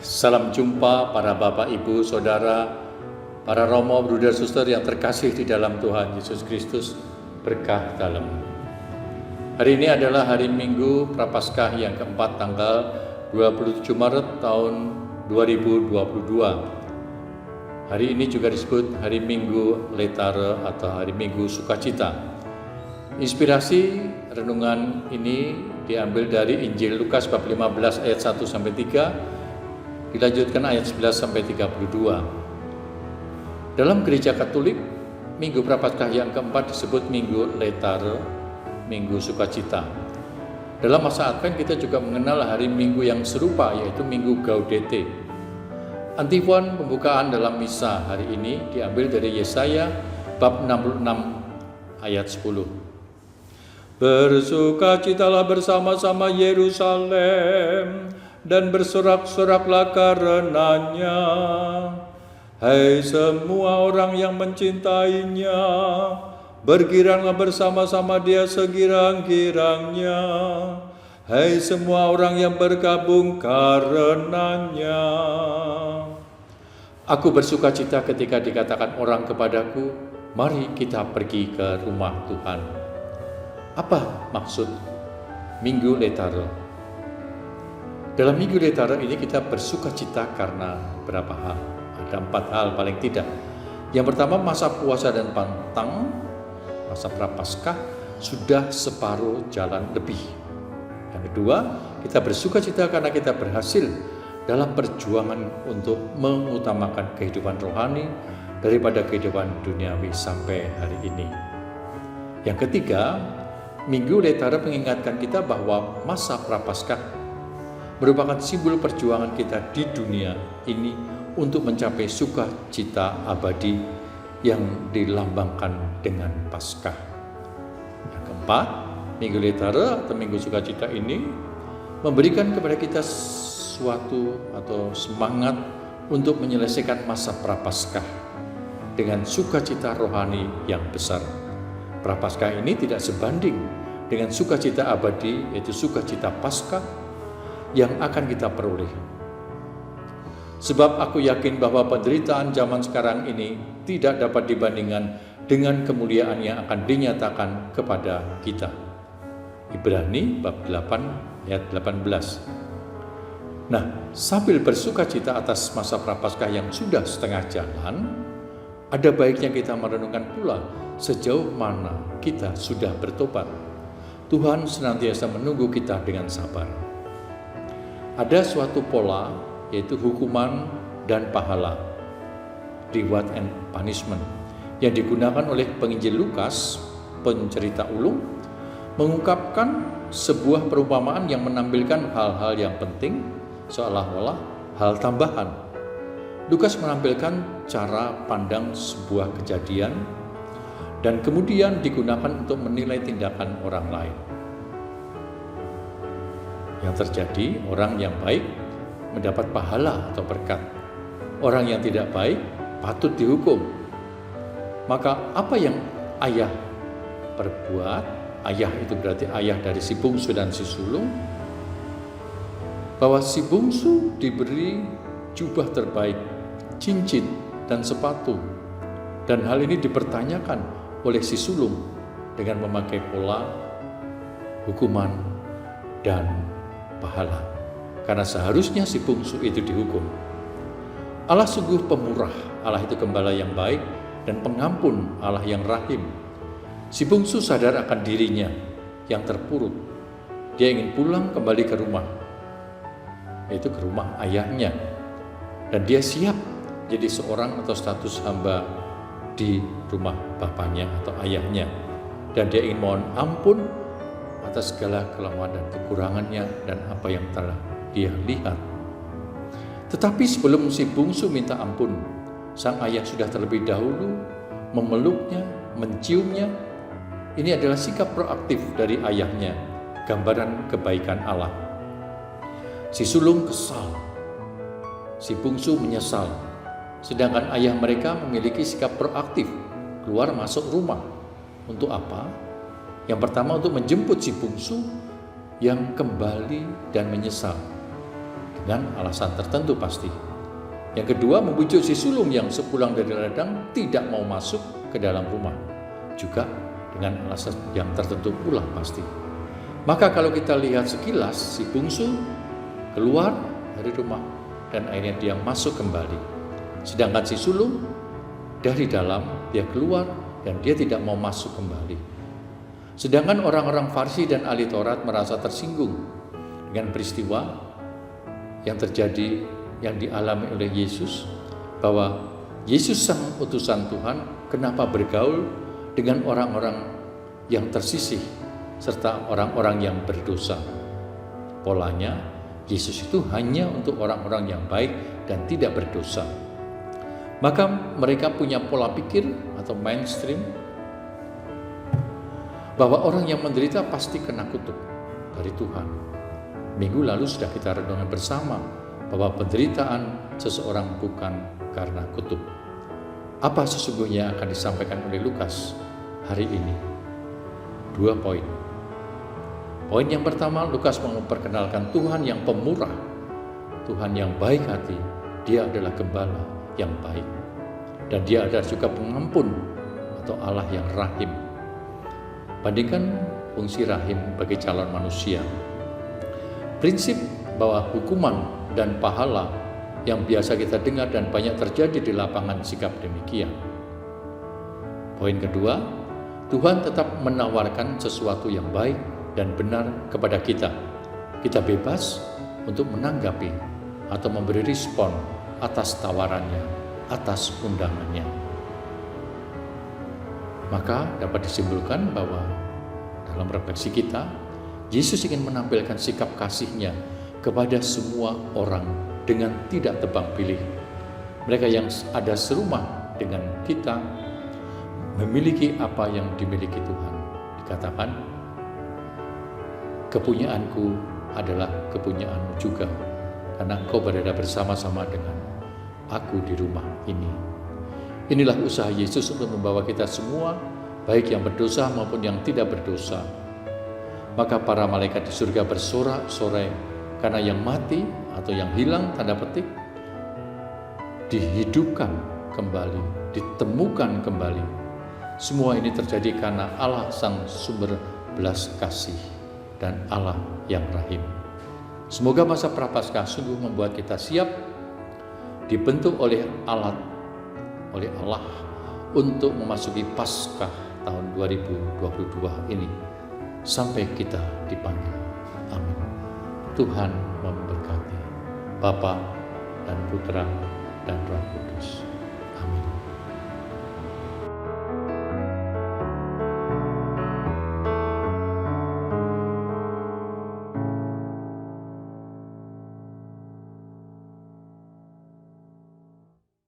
Salam jumpa para bapak, ibu, saudara, para romo, bruder, suster yang terkasih di dalam Tuhan Yesus Kristus, berkah dalam. Hari ini adalah hari Minggu Prapaskah yang keempat, tanggal 27 Maret tahun 2022. Hari ini juga disebut hari Minggu Letare atau hari Minggu Sukacita. Inspirasi renungan ini diambil dari Injil Lukas bab 15 ayat 1 sampai 3. Dilanjutkan ayat 11 sampai 32. Dalam gereja Katolik, Minggu Prapaskah yang keempat disebut Minggu Letare, Minggu Sukacita. Dalam masa Advent kita juga mengenal hari Minggu yang serupa, yaitu Minggu Gaudete. Antifon pembukaan dalam misa hari ini diambil dari Yesaya bab 66 ayat 10. Bersukacitalah bersama-sama Yerusalem, dan bersorak-soraklah karenanya. Hai semua orang yang mencintainya, bergiranglah bersama-sama dia segirang-girangnya. Hai semua orang yang bergabung karenanya. Aku bersukacita ketika dikatakan orang kepadaku, mari kita pergi ke rumah Tuhan. Apa maksud Minggu Letare? Dalam Minggu Letare ini kita bersukacita karena berapa hal? Ada 4 hal paling tidak. Yang pertama, masa puasa dan pantang, masa Prapaskah sudah separuh jalan lebih. Yang kedua, kita bersukacita karena kita berhasil dalam perjuangan untuk mengutamakan kehidupan rohani daripada kehidupan duniawi sampai hari ini. Yang ketiga, Minggu Letare mengingatkan kita bahwa masa Prapaskah merupakan simbol perjuangan kita di dunia ini untuk mencapai sukacita abadi yang dilambangkan dengan Paskah. Yang keempat, Minggu Letare atau Minggu Sukacita ini memberikan kepada kita suatu atau semangat untuk menyelesaikan masa Prapaskah dengan sukacita rohani yang besar. Prapaskah ini tidak sebanding dengan sukacita abadi, yaitu sukacita Paskah yang akan kita peroleh. Sebab aku yakin bahwa penderitaan zaman sekarang ini tidak dapat dibandingkan dengan kemuliaan yang akan dinyatakan kepada kita. Ibrani bab 8 ayat 18. Nah, sambil bersukacita atas masa Prapaskah yang sudah setengah jalan, ada baiknya kita merenungkan pula sejauh mana kita sudah bertobat. Tuhan senantiasa menunggu kita dengan sabar. Ada suatu pola, yaitu hukuman dan pahala, reward and punishment, yang digunakan oleh penginjil Lukas, pencerita ulung, mengungkapkan sebuah perumpamaan yang menampilkan hal-hal yang penting, seolah-olah hal tambahan. Lukas menampilkan cara pandang sebuah kejadian, dan kemudian digunakan untuk menilai tindakan orang lain. Yang terjadi, orang yang baik mendapat pahala atau berkat. Orang yang tidak baik patut dihukum. Maka apa yang ayah perbuat, ayah itu berarti ayah dari si bungsu dan si sulung, bahwa si bungsu diberi jubah terbaik, cincin dan sepatu. Dan hal ini dipertanyakan oleh si sulung dengan memakai pola hukuman dan pahala, karena seharusnya si bungsu itu dihukum. Allah sungguh pemurah, Allah itu gembala yang baik dan pengampun, Allah yang rahim. Si bungsu sadar akan dirinya yang terpuruk. Dia ingin pulang kembali ke rumah, yaitu ke rumah ayahnya, dan dia siap jadi seorang atau status hamba di rumah bapaknya atau ayahnya, dan dia ingin mohon ampun atas segala kelemahan dan kekurangannya dan apa yang telah dia lihat. Tetapi sebelum si bungsu minta ampun, sang ayah sudah terlebih dahulu memeluknya, menciumnya. Ini adalah sikap proaktif dari ayahnya, gambaran kebaikan Allah. Si sulung kesal, si bungsu menyesal, sedangkan ayah mereka memiliki sikap proaktif, keluar masuk rumah. Untuk apa? Yang pertama, untuk menjemput si bungsu yang kembali dan menyesal. dengan alasan tertentu pasti. Yang kedua, membujuk si sulung yang sepulang dari ladang tidak mau masuk ke dalam rumah, juga dengan alasan yang tertentu pula pasti. Maka kalau kita lihat sekilas, si bungsu keluar dari rumah dan akhirnya dia masuk kembali. Sedangkan si sulung dari dalam dia keluar dan dia tidak mau masuk kembali. Sedangkan orang-orang Farisi dan ahli Taurat merasa tersinggung dengan peristiwa yang terjadi, yang dialami oleh Yesus, bahwa Yesus sang utusan Tuhan kenapa bergaul dengan orang-orang yang tersisih serta orang-orang yang berdosa. Polanya, Yesus itu hanya untuk orang-orang yang baik dan tidak berdosa. Maka mereka punya pola pikir atau mainstream bahwa orang yang menderita pasti kena kutuk dari Tuhan. Minggu lalu sudah kita renungkan bersama bahwa penderitaan seseorang bukan karena kutuk. Apa sesungguhnya akan disampaikan oleh Lukas hari ini? 2 poin. Poin yang pertama, Lukas memperkenalkan Tuhan yang pemurah, Tuhan yang baik hati. Dia adalah gembala yang baik, dan dia adalah juga pengampun atau Allah yang rahim. Bandingkan fungsi rahim bagi calon manusia. Prinsip bahwa hukuman dan pahala yang biasa kita dengar dan banyak terjadi di lapangan sikap demikian. Poin kedua, Tuhan tetap menawarkan sesuatu yang baik dan benar kepada kita. Kita bebas untuk menanggapi atau memberi respon atas tawarannya, atas undangannya. Maka dapat disimpulkan bahwa dalam refleksi kita, Yesus ingin menampilkan sikap kasih-Nya kepada semua orang dengan tidak tebang pilih. Mereka yang ada serumah dengan kita memiliki apa yang dimiliki Tuhan. Dikatakan, kepunyaanku adalah kepunyaanmu juga, karena engkau berada bersama-sama dengan aku di rumah ini. Inilah usaha Yesus untuk membawa kita semua, baik yang berdosa maupun yang tidak berdosa. Maka para malaikat di surga bersorak-sorai karena yang mati atau yang hilang tanda petik dihidupkan kembali, ditemukan kembali. Semua ini terjadi karena Allah sang sumber belas kasih dan Allah yang rahim. Semoga masa Prapaskah sungguh membuat kita siap dibentuk oleh Allah untuk memasuki Paskah tahun 2022 ini sampai kita dipanggil. Amin. Tuhan memberkati Bapa dan Putra dan Roh Kudus. Amin.